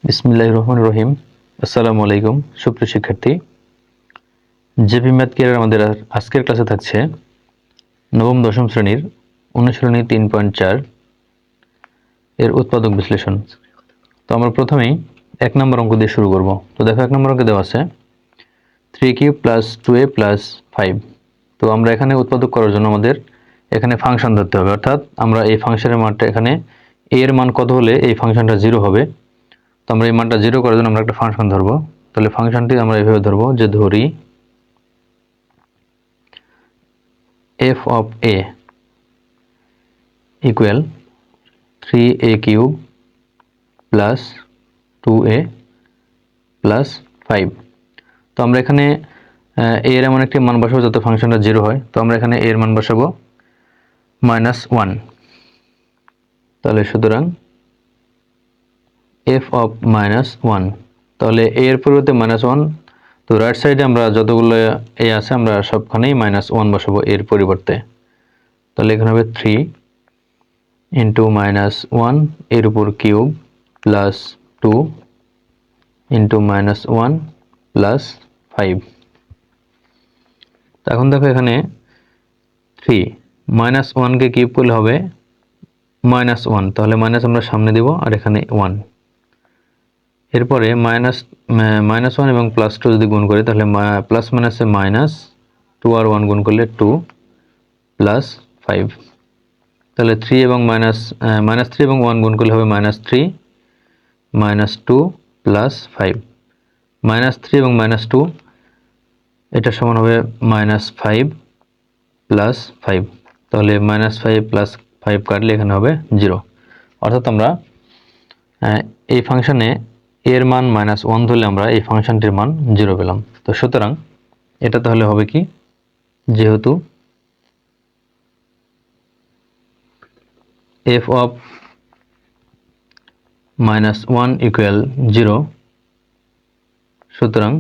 বিসমিল্লাহির রহমানির রহিম। আসসালামু আলাইকুম সুপ্রিয় শিক্ষার্থী। জেপি ম্যাথ কেয়ারের আমাদের আজকের ক্লাসে থাকছে নবম দশম শ্রেণীর অনুশীলনী 3.4 এর উৎপাদক বিশ্লেষণ। তো আমরা প্রথমেই 1 নম্বর অঙ্ক দিয়ে শুরু করব। তো দেখো 1 নম্বর অঙ্কে দেওয়া আছে 3 কিউব প্লাস 2a প্লাস 5। তো আমরা এখানে উৎপাদক করার জন্য আমাদের এখানে ফাংশন ধরতে হবে, অর্থাৎ আমরা এই ফাংশনের মানটা এখানে a এর মান কত হলে এই ফাংশনটা 0 হবে। তো আমরা এই মানটা 0 করার জন্য আমরা একটা ফাংশন ধরবো। তাহলে ফাংশনটি আমরা এইভাবে ধরবো যে ধরি f of a equal 3a cube plus 2a plus 5। তো আমরা এখানে a এর এমন একটি মান বসাবো যাতে ফাংশনটা 0 হয়। তো আমরা এখানে a এর মান বসাবো -1। তাহলে সুতরাং f of -1, তাহলে a এর পরিবর্তে -1। তো রাইট সাইডে আমরা যতগুলো a আছে আমরা সবখানেই -1 বসাবো এর পরিবর্তে। তাহলে এখানে হবে 3 ইন্টু -1 এর উপর কিউব প্লাস 2 ইন্টু -1 প্লাস 5। এখন দেখো এখানে 3 -1 কে কিউব করলে হবে -1, তাহলে মাইনাস আমরা সামনে দিব আর এখানে 1। এরপরে -1 এবং +2 যদি গুণ করি তাহলে প্লাস মাইনাসে মাইনাস, 2 আর 1 গুণ করলে 2 প্লাস 5। তাহলে 3 এবং -3 এবং 1 গুণ করলে হবে -3 -2 প্লাস 5। -3 এবং -2 এটা সমান হবে -5 প্লাস 5। তাহলে -5 প্লাস 5 কাটলে এখানে হবে 0। অর্থাৎ আমরা এই ফাংশনে এর মান -1 ধরলে আমরা এই ফাংশনটির মান 0 পেলাম। তো সুতরাং এটা তাহলে হবে কি, যেহেতু f of -1 equal 0, সুতরাং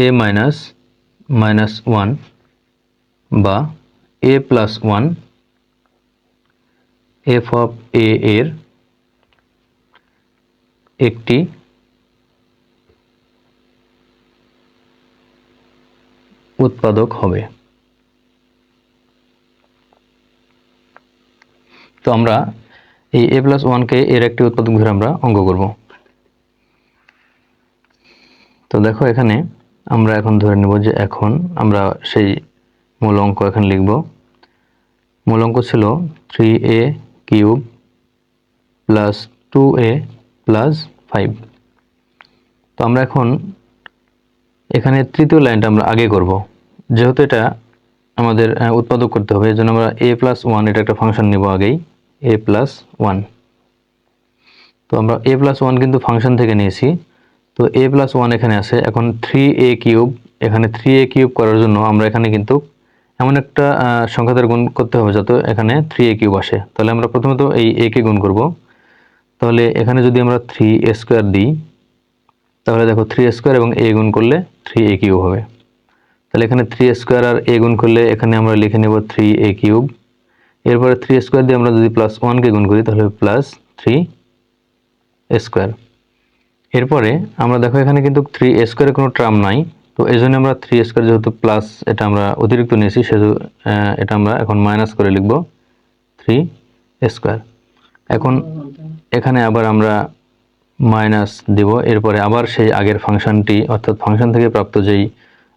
a -1 বা a plus 1 f of a এর একটি উৎপাদক হবে। তো আমরা এই a plus 1 কে এর একটি উৎপাদক ধরে আমরা অঙ্ক করব। তো দেখো এখানে আমরা এখন ধরে নেব যে এখন আমরা সেই মূল অঙ্ক এখানে লিখব। মূল অঙ্ক ছিল 3a cube plus 2a plus 5। তো আমরা এখন এখানে তৃতীয় লাইনটা আমরা আগে করব, যেহেতু এটা আমাদের উৎপাদক করতে হবে। এজন্য আমরা a plus 1 এটা একটা ফাংশন নিব আগেই, a plus 1। তো আমরা a plus 1 কিন্তু ফাংশন থেকে নিয়েছি। তো a plus 1 এখানে আছে। এখন 3a কিউব, এখানে 3a কিউব করার জন্য আমরা এখানে কিন্তু এমন একটা সংখ্যা দ্বারা গুণ করতে হবে যাতে এখানে 3a কিউব আসে। তাহলে আমরা প্রথমত এই a কে গুণ করব। তাহলে এখানে যদি আমরা 3a স্কয়ার দিই তাহলে দেখো 3a স্কয়ার এবং a গুণ করলে 3a কিউব হবে। তাহলে এখানে 3a স্কয়ার আর a গুণ করলে এখানে আমরা লিখে নেব 3a কিউব। এরপরে 3a স্কয়ার দিয়ে আমরা যদি +1 কে গুণ করি তাহলে +3a স্কয়ার। এরপরে আমরা দেখো এখানে কিন্তু 3a স্কয়ারের কোনো টার্ম নাই। তো এইজন্য আমরা 3a স্কয়ার যেহেতু প্লাস এটা আমরা অতিরিক্ত নিয়েছি সেহেতু এটা আমরা এখন মাইনাস করে লিখব 3a স্কয়ার। এখন এখানে আবার আমরা মাইনাস দিব। এরপরে আবার সেই আগের ফাংশনটি অর্থাৎ ফাংশন থেকে প্রাপ্ত যেই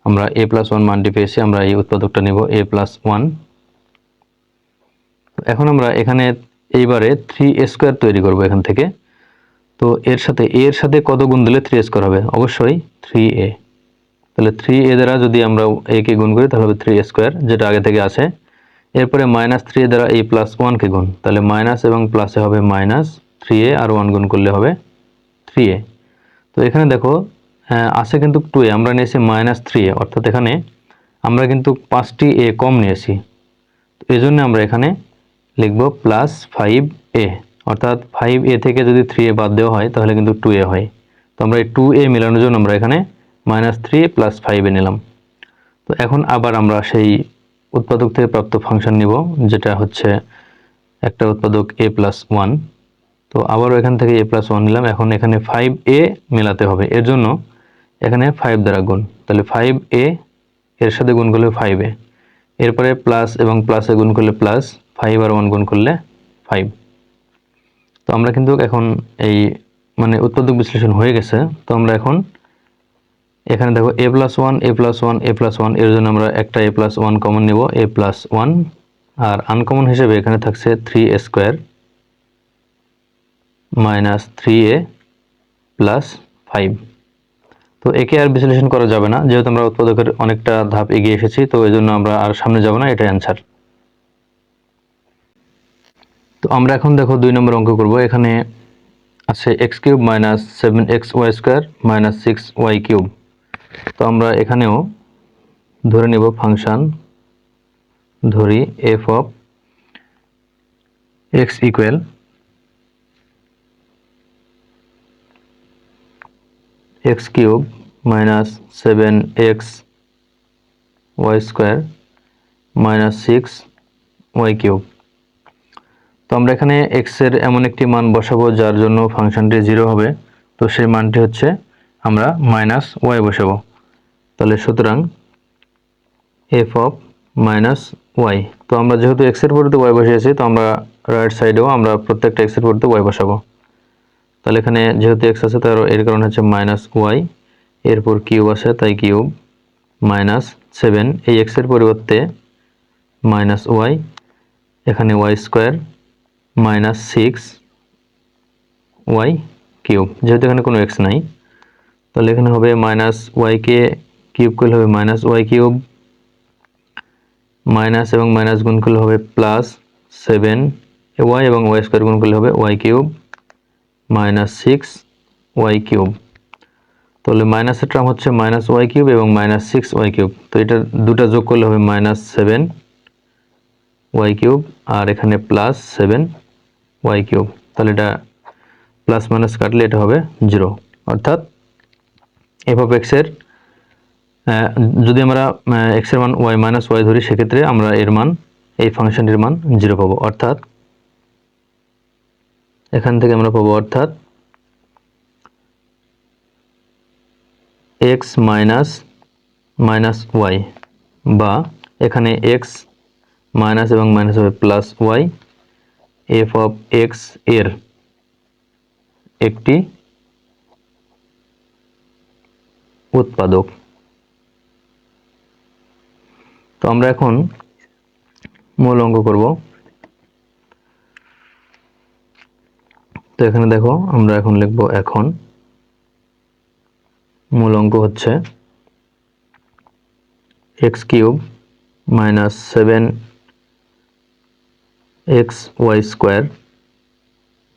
আমরা a plus 1 মানটি পেয়েছি আমরা এই উৎপাদকটা নিব a plus 1। এখন আমরা এখানে এইবারে 3a স্কয়ার তৈরি করব এখান থেকে। তো এর সাথে কত গুণ দিলে 3a স্কয়ার হবে? অবশ্যই 3a। তাহলে 3a দ্বারা যদি আমরা a কে গুণ করি তাহলে হবে 3a স্কয়ার, যেটা আগে থেকে আছে। এরপরে -3a দ্বারা a plus 1 কে গুণ, তাহলে মাইনাস এবং প্লাসে হবে -3a আর 1 গুণ করলে হবে 3a। তো এখানে দেখো আছে কিন্তু 2a, আমরা নিয়েছি -3a, অর্থাৎ এখানে আমরা কিন্তু 5টি a কম নিয়েছি। তো এজন্য আমরা এখানে লিখব +5a, অর্থাৎ 5a থেকে যদি 3a বাদ দেওয়া হয় তাহলে কিন্তু 2a হয়। তো আমরা এই 2a মেলানোর জন্য আমরা এখানে -3 + 5a নিলাম। তো এখন আবার আমরা সেই উৎপাদক থেকে প্রাপ্ত ফাংশন নিব, যেটা হচ্ছে একটা উৎপাদক a+1। তো আবারও এখান থেকে a+1 নিলাম। এখন এখানে 5a মেলাতে হবে, এর জন্য এখানে 5 দ্বারা গুণ, তাহলে 5a এর সাথে গুণ করলে 5a, এরপরে প্লাস এবং প্লাসে গুণ করলে প্লাস, 5 আর 1 গুণ করলে 5। তো আমরা কিন্তু এখন এই মানে উৎপাদক বিশ্লেষণ হয়ে গেছে। তো আমরা এখন এখানে দেখো a+1 a+1 a+1, এর জন্য আমরা একটা a+1 কমন নেব, a+1, আর আনকমন হিসেবে এখানে থাকছে 3a² মাইনাস 3a প্লাস 5। তো একে আর বিশ্লেষণ করা যাবে না, যেহেতু আমরা উৎপাদকের অনেকটা ধাপ এগিয়ে এসেছি, তো এই জন্য আমরা আর সামনে যাব না, এটাই অ্যান্সার। তো আমরা এখন দেখো 2 নম্বর অঙ্ক করব। এখানে আছে x³ minus 7xy² minus 6y³। তো আমরা এখানেও ধরে নেব ফাংশন, ধরি f of x equal x³ minus 7xy² minus 6y³। তো আমরা এখানে x এর এমন একটি মান বসাবো যার জন্য ফাংশনটি 0 হবে। তো সেই মানটি হচ্ছে আমরা মাইনাস y বসাবো। তাহলে সুতরাং f অফ মাইনাস y। তো আমরা যেহেতু x এর পরিবর্তে y বসিয়েছি, তো আমরা রাইট সাইডেও আমরা প্রত্যেকটা x এর পরিবর্তে y বসাবো। তাহলে এখানে যেহেতু x আছে তার এর কারণ হচ্ছে মাইনাস y, এরপর কিউব আছে তাই কিউব, মাইনাস 7 এই x এর পরিবর্তে মাইনাস y, এখানে y² মাইনাস 6y³ যেহেতু এখানে কোনো x নাই, তাহলে এখানে হবে মাইনাস y কে কিউব করলে হবে মাইনাস y³ মাইনাস এবং মাইনাস গুণ করলে হবে প্লাস 7y এবং y² গুণ করলে হবে y³ মাইনাস 6y³। তাহলে মাইনাসের টার্ম হচ্ছে মাইনাস y³ এবং মাইনাস 6y³। তো এটা দুটা যোগ করলে হবে মাইনাস 7y³ আর এখানে প্লাস 7y³। তাহলে এটা প্লাস মাইনাস কাটলে এটা হবে 0, অর্থাৎ f অফ x এর যদি আমরা x এর মান y মাইনাস y ধরি, সেক্ষেত্রে আমরা এর মান, এই ফাংশনটির মান 0 পাবো। অর্থাৎ এখান থেকে আমরা পাবো অর্থাৎ x মাইনাস মাইনাস y, বা এখানে x মাইনাস এবং মাইনাস হবে plus y, f of x এর একটি উৎপাদক। তো আমরা এখন মূল অঙ্ক করব। তো এখানে দেখো আমরা এখন লিখব, এখন মূল অঙ্ক হচ্ছে x³ minus 7xy²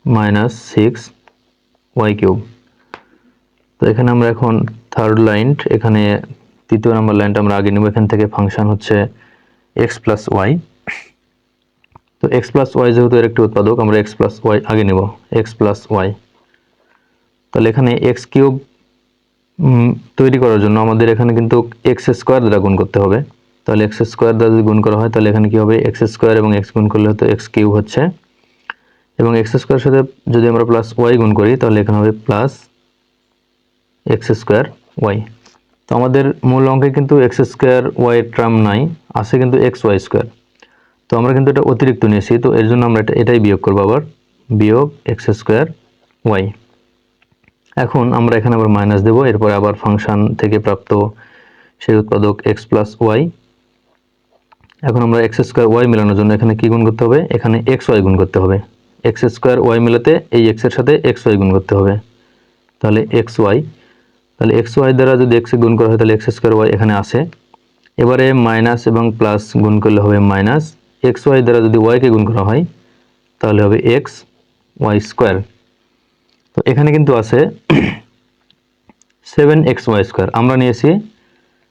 minus 6y³। তো এখানে আমরা এখন থার্ড লাইন, এখানে তৃতীয় নাম্বার লাইনটা আমরা আগে নেব। এখান থেকে ফাংশন হচ্ছে x প্লাস y। তো x প্লাস y যেহেতু এর একটি উৎপাদক, আমরা x প্লাস y আগে নেব, x প্লাস y। তাহলে এখানে x³ তৈরি করার জন্য আমাদের এখানে কিন্তু x² দ্বারা গুণ করতে হবে। তাহলে x² দ্বারা যদি গুণ করা হয়, তাহলে এখানে কি হবে, x² এবং x গুণ করলে হয়তো x³ হচ্ছে, এবং x² এর সাথে যদি আমরা প্লাস y গুণ করি, তাহলে এখানে হবে প্লাস x²y। তো আমাদের মূল অঙ্কে কিন্তু x²y এর টার্ম নাই, আছে কিন্তু xy²। তো আমরা কিন্তু এটা অতিরিক্ত নিয়েছি, তো এর জন্য আমরা এটাই বিয়োগ করব, আবার বিয়োগ x²y। এখন আমরা এখানে আবার মাইনাস দেব, এরপরে আবার ফাংশন থেকে প্রাপ্ত সেই উৎপাদক x প্লাস y। এখন আমরা x² মেলানোর জন্য এখানে কি গুণ করতে হবে, এখানে xy গুণ করতে হবে। x² মেলাতে এই x এর সাথে xy গুণ করতে হবে, তাহলে xy। তাহলে xy দ্বারা যদি x গুণ করা হয়, তাহলে x²y এখানে আসে। এবারে মাইনাস এবং প্লাস গুণ করলে হবে মাইনাস, xy দ্বারা যদি y কে গুণ করা হয়, তাহলে হবে xy²। তো এখানে কিন্তু আছে 7xy², আমরা নিয়েছি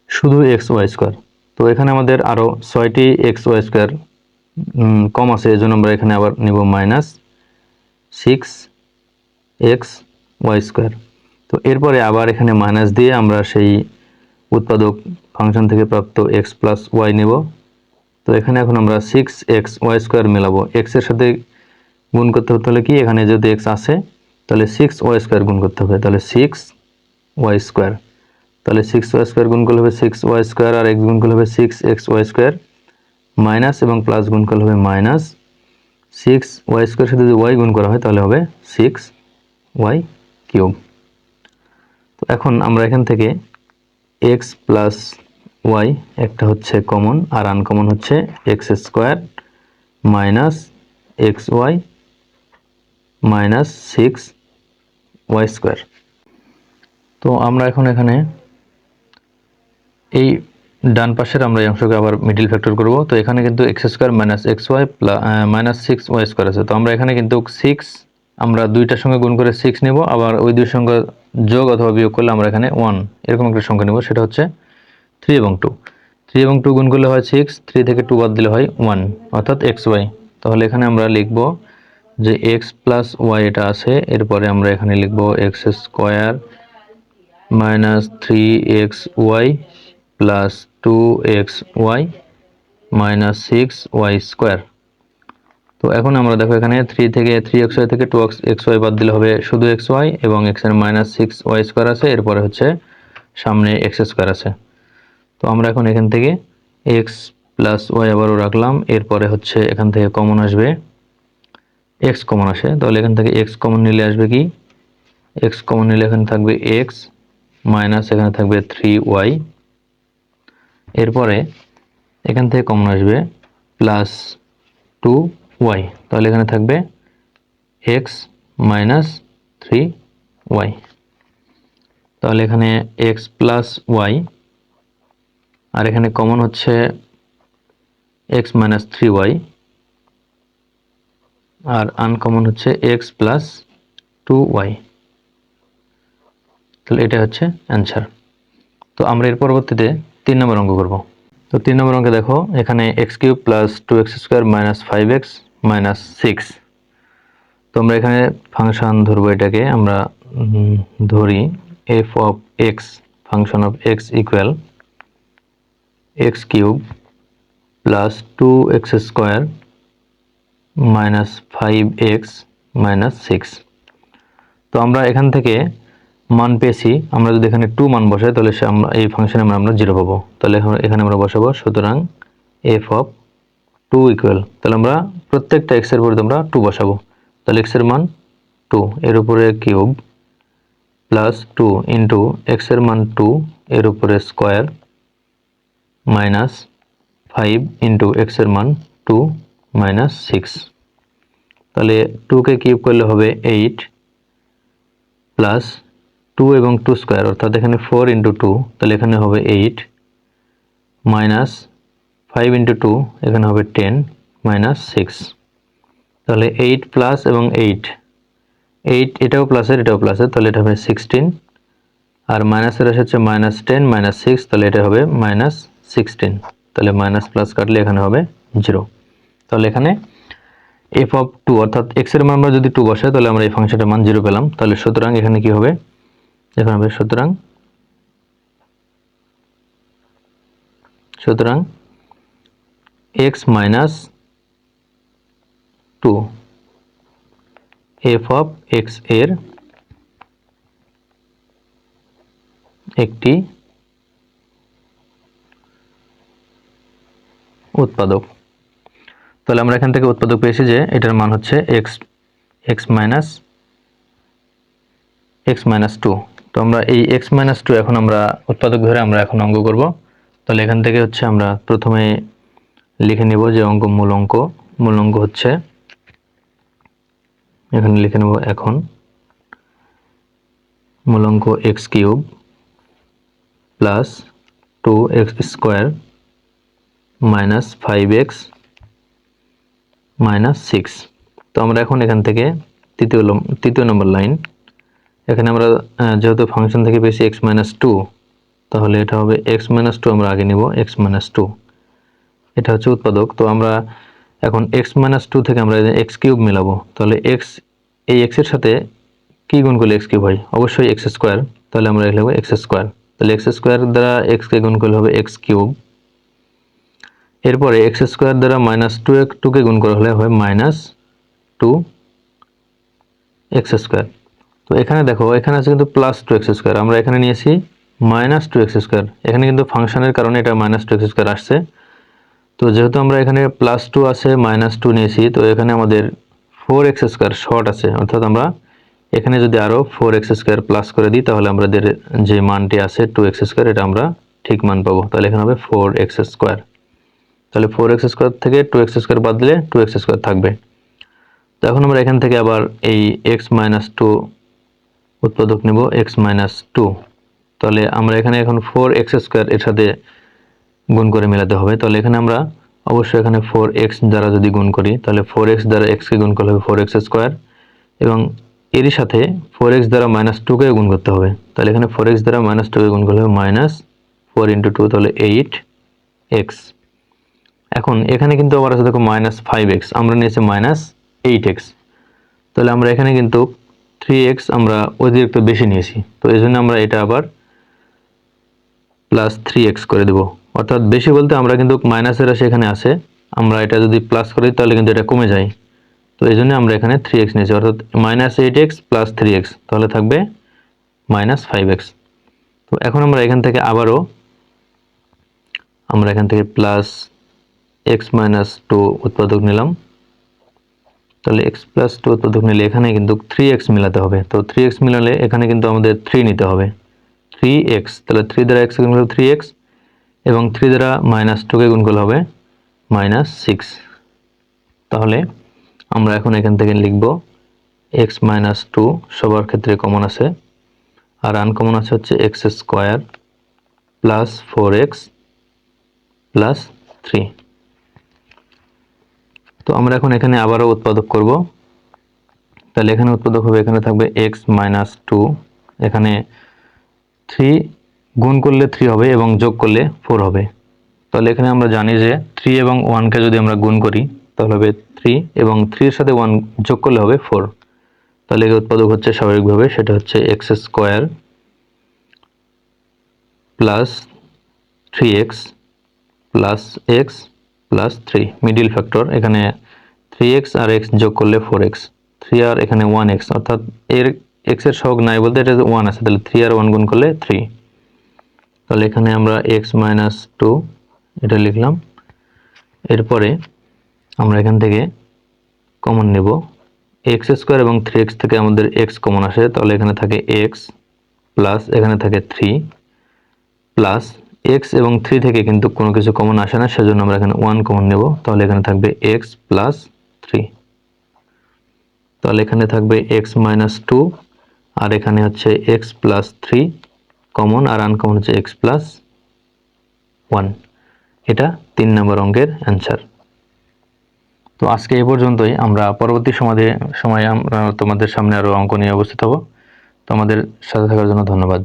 শুধু xy²। তো এখানে আমাদের আরো 6টি xy² কম আছে, এজন্য আমরা এখানে আবার নিব মাইনাস 6xy²। তো এরপরে আবার এখানে মাইনাস দিয়ে আমরা সেই উৎপাদক ফাংশন থেকে প্রাপ্ত x প্লাস y নেব। তো এখানে এখন আমরা 6xy² মেলাবো, x এর সাথে গুণ করতে হতে হলে কি এখানে যদি x আসে তাহলে 6y² গুণ করতে হবে, তাহলে 6y², তাহলে 6y² গুণ করলে হবে 6y² আর x গুণ করলে হবে 6xy² মাইনাস এবং প্লাস গুণ করলে হবে মাইনাস 6y² সাথে যদি y গুণ করা হয় তাহলে হবে 6y³। তো এখন আমরা এখান থেকে x প্লাস y একটা হচ্ছে কমন আর আনকমন হচ্ছে x² minus xy minus 6y²। তো আমরা এখন এখানে এই ডান পাশের আমরা এই অংশকে আবার মিডল ফ্যাক্টর করব। তো এখানে কিন্তু x² minus xy minus 6y² আছে। তো আমরা এখানে কিন্তু 6 আমরা দুইটার সঙ্গে গুণ করে 6 নেব, আবার ওই দুই সংখ্যা যোগ অথবা বিয়োগ করলে আমরা এখানে 1 এরকম একটা সংখ্যা নেব, সেটা হচ্ছে 3 এবং 2। 3 এবং 2 গুণ করলে হয় 6, 3 থেকে 2 বাদ দিলে হয় 1 অর্থাৎ xy। তাহলে এখানে আমরা লিখব যে x প্লাস y এটা আছে, এরপরে আমরা এখানে লিখব x² minus 3xy plus 2xy minus 6y²। তো এখন আমরা দেখো এখানে 3 থেকে 3xy থেকে 2xy বাদ দিলে হবে শুধু xy এবং x এর মাইনাস 6y² আছে, এরপরে হচ্ছে সামনে x² আছে। তো আমরা এখন এখান থেকে x প্লাস y আবারও রাখলাম, এরপরে হচ্ছে এখান থেকে কমন আসবে x কমন আসে, তাহলে এখান থেকে x কমন নিলে আসবে কি x কমন নিলে এখানে থাকবে x মাইনাস এখানে থাকবে 3y, এরপরে এখান থেকে কমন আসবে প্লাস 2y, তাহলে এখানে থাকবে x মাইনাস 3y। তাহলে এখানে x প্লাস y আর এখানে কমন হচ্ছে x মাইনাস 3y আর আনকমন হচ্ছে x প্লাস 2y। তাহলে এটা হচ্ছে অ্যান্সার। তো আমরা এর পরবর্তীতে 3 নম্বর অঙ্ক করব। তো 3 নম্বর অঙ্কে দেখো এখানে x³ plus 2x² minus 5x minus 6। তো আমরা এখানে ফাংশন ধরবো, এটাকে আমরা ধরি f of x function of x equal x³ plus 2x² minus 5x minus 6। তো আমরা এখান থেকে মান পেয়েছি, আমরা যদি এখানে 2 মান বসাই তাহলে আমরা এই ফাংশনে আমরা 0 পাবো। তাহলে এখানে আমরা বসাবো, সুতরাং f of 2 ইকুয়াল, তাহলে আমরা প্রত্যেকটা x এর পরিবর্তে আমরা 2 বসাবো। তাহলে x এর মান 2 এর উপরে কিউব প্লাস 2 ইন্টু x এর মান 2 এর উপরে স্কোয়ার মাইনাস 5 ইন্টু x এর মান 2 মাইনাস 6। তাহলে 2 কে কিউব করলে হবে 8 প্লাস 2 এবং 2 স্কোয়ার অর্থাৎ এখানে 4 ইন্টু 2, তাহলে এখানে হবে 8 মাইনাস 5 ইন্টু 2 এখানে হবে 10 মাইনাস 6। তাহলে 8 প্লাস এবং 8 এটাও প্লাসের এটাও প্লাসের, তাহলে এটা হবে 16 আর মাইনাসের আসে হচ্ছে মাইনাস 10 মাইনাস 6, তাহলে এটা হবে মাইনাস 16। তাহলে মাইনাস প্লাস কাটলে এখানে হবে 0। তাহলে এখানে f of 2 অর্থাৎ x এর মান আমরা যদি 2 বসাই তাহলে আমরা এই ফাংশনটার মান 0 পেলাম। তাহলে সুতরাং এখানে কি হবে, এখানে হবে সুতরাং x minus 2 f of x এর একটি উৎপাদক। তাহলে আমরা এখান থেকে উৎপাদক পেয়েছি যে এটার মান হচ্ছে x মাইনাস 2। তো আমরা এই x মাইনাস 2 এখন আমরা উৎপাদক ধরে আমরা এখন অঙ্ক করব। তাহলে এখান থেকে হচ্ছে আমরা প্রথমে লিখে নেব যে মূল অঙ্ক হচ্ছে, এখানে লিখে নেব এখন মূল অঙ্ক x³ plus 2x² minus 5x minus 6। তো আমরা এখন এখান থেকে তৃতীয় নম্বর লাইন, এখানে আমরা যেহেতু ফাংশন থেকে পেয়েছি x মাইনাস 2, তাহলে এটা হবে x মাইনাস 2 আমরা আগে নিব, x মাইনাস 2 এটা হচ্ছে উৎপাদক। তো আমরা এখন x মাইনাস 2 থেকে আমরা x³ মেলাবো, তাহলে এই x এর সাথে কি গুণ করলে x³ হয়, অবশ্যই x², তাহলে আমরা লিখব x²। তাহলে x² দ্বারা x কে গুণ করলে হবে x³, এরপরে x² দ্বারা মাইনাস 2 কে গুণ করা হলে হয় মাইনাস 2 এক্স স্কোয়ার। তো এখানে দেখো এখানে আছে কিন্তু প্লাস টু এক্স স্কোয়ার, আমরা এখানে নিয়েছি মাইনাস টু এক্স স্কোয়ার। এখানে কিন্তু ফাংশনের কারণে এটা মাইনাস টু এক্স স্কোয়ার আসছে। তো যেহেতু আমরা এখানে প্লাস টু আছে মাইনাস টু নিয়েছি, তো এখানে আমাদের ফোর এক্স স্কোয়ার শর্ট আছে, অর্থাৎ আমরা এখানে যদি আরও ফোর এক্স স্কোয়ার প্লাস করে দিই তাহলে আমাদের যে মানটি আছে টু এক্স স্কোয়ার এটা আমরা ঠিক মান পাবো। তাহলে এখানে হবে ফোর এক্স স্কোয়ার। তাহলে ফোর এক্স স্কোয়ার থেকে টু এক্স স্কোয়ার বাদ দিলে টু এক্স স্কোয়ার থাকবে। তো এখন আমরা এখান থেকে আবার এই এক্স মাইনাস টু উৎপাদক নেব এক্স মাইনাস টু। তাহলে আমরা এখানে এখন ফোর এক্স স্কোয়ার এর সাথে গুণ করে মেলাতে হবে। তাহলে এখানে আমরা অবশ্যই এখানে ফোর এক্স দ্বারা যদি গুণ করি তাহলে ফোর এক্স দ্বারা এক্সকে গুণ করলে হবে ফোর এক্স স্কোয়ার, এবং এরই সাথে ফোর এক্স দ্বারা মাইনাস টুকে গুণ করতে হবে। তাহলে এখানে ফোর এক্স দ্বারা মাইনাস টুকে গুণ করলে হবে মাইনাস ফোর ইন্টু টু, তাহলে এইট এক্স। এখন এখানে কিন্তু আবার আছে দেখো মাইনাস ফাইভ এক্স, আমরা নিয়েছি মাইনাস এইট এক্স। তাহলে আমরা এখানে কিন্তু থ্রি এক্স আমরা অতিরিক্ত বেশি নিয়েছি, তো এই জন্য আমরা এটা আবার প্লাস থ্রি এক্স করে দেবো। অর্থাৎ বেশি বলতে আমরা কিন্তু মাইনাসের রাশি এখানে আছে, আমরা এটা যদি প্লাস করি তাহলে কিন্তু এটা কমে যায়। তো এই জন্য আমরা এখানে থ্রি এক্স নিয়েছি, অর্থাৎ minus eight x plus three x, তাহলে থাকবে মাইনাস ফাইভ এক্স। তো এখন আমরা এখান থেকে আবারও আমরা এখান থেকে প্লাস এক্স মাইনাস টু উৎপাদক নিলাম। তাহলে এক্স প্লাস টু উৎপাদক নিলে এখানে কিন্তু থ্রি এক্স মিলাতে হবে। তো থ্রি এক্স মিলালে এখানে কিন্তু আমাদের থ্রি নিতে হবে, থ্রি এক্স। তাহলে থ্রি দ্বারা এক্স গুণ করলে থ্রি এক্স, এবং থ্রি দ্বারা মাইনাস টুকে গুণ করলে হবে মাইনাস সিক্স। তাহলে আমরা এখন এখান থেকে লিখব এক্স মাইনাস টু, সবার ক্ষেত্রে কমন আছে, আর আনকমন আছে হচ্ছে x square plus four x plus three. তো আমরা এখন এখানে আবারও উৎপাদক করব। তাহলে এখানে উৎপাদক হবে, এখানে থাকবে এক্স মাইনাস টু, এখানে থ্রি গুণ করলে থ্রি হবে এবং যোগ করলে ফোর হবে। তাহলে এখানে আমরা জানি যে থ্রি এবং ওয়ানকে যদি আমরা গুণ করি তাহলে হবে থ্রি, এবং থ্রির সাথে ওয়ান যোগ করলে হবে ফোর। তাহলে এর উৎপাদক হচ্ছে স্বাভাবিকভাবে সেটা হচ্ছে x square plus three x plus x plus three, middle factor. এখানে থ্রি এক্স আর এক্স যোগ করলে ফোর এক্স, থ্রি আর এখানে ওয়ান এক্স, অর্থাৎ এর এক্স এর সহগ নাই বলতে এটা ওয়ান আছে, তাহলে থ্রি আর ওয়ান গুণ করলে থ্রি। তাহলে এখানে আমরা এক্স মাইনাস টু এটা লিখলাম। এরপরে আমরা এখান থেকে কমন নেব এক্স স্কোয়ার, এবং থ্রি এক্স থেকে আমাদের এক্স কমন আসে, তাহলে এখানে থাকে এক্স প্লাস এখানে থাকে থ্রি প্লাস এক্স, এবং থ্রি থেকে কিন্তু কোনো কিছু কমন আসে না, সেজন্য আমরা এখানে ওয়ান কমন নেব। তাহলে এখানে থাকবে এক্স প্লাস থ্রি। তাহলে এখানে থাকবে এক্স মাইনাস টু, আর এখানে হচ্ছে এক্স প্লাস থ্রি কমন, আর আনকমন হচ্ছে এক্স প্লাস ওয়ান। এটা 3 নম্বর অঙ্কের অ্যান্সার। তো আজকে এই পর্যন্তই, আমরা পরবর্তী সময়ে আমরা তোমাদের সামনে আরো অঙ্ক নিয়ে উপস্থিত হব। তো আমাদের সাথে থাকার জন্য ধন্যবাদ।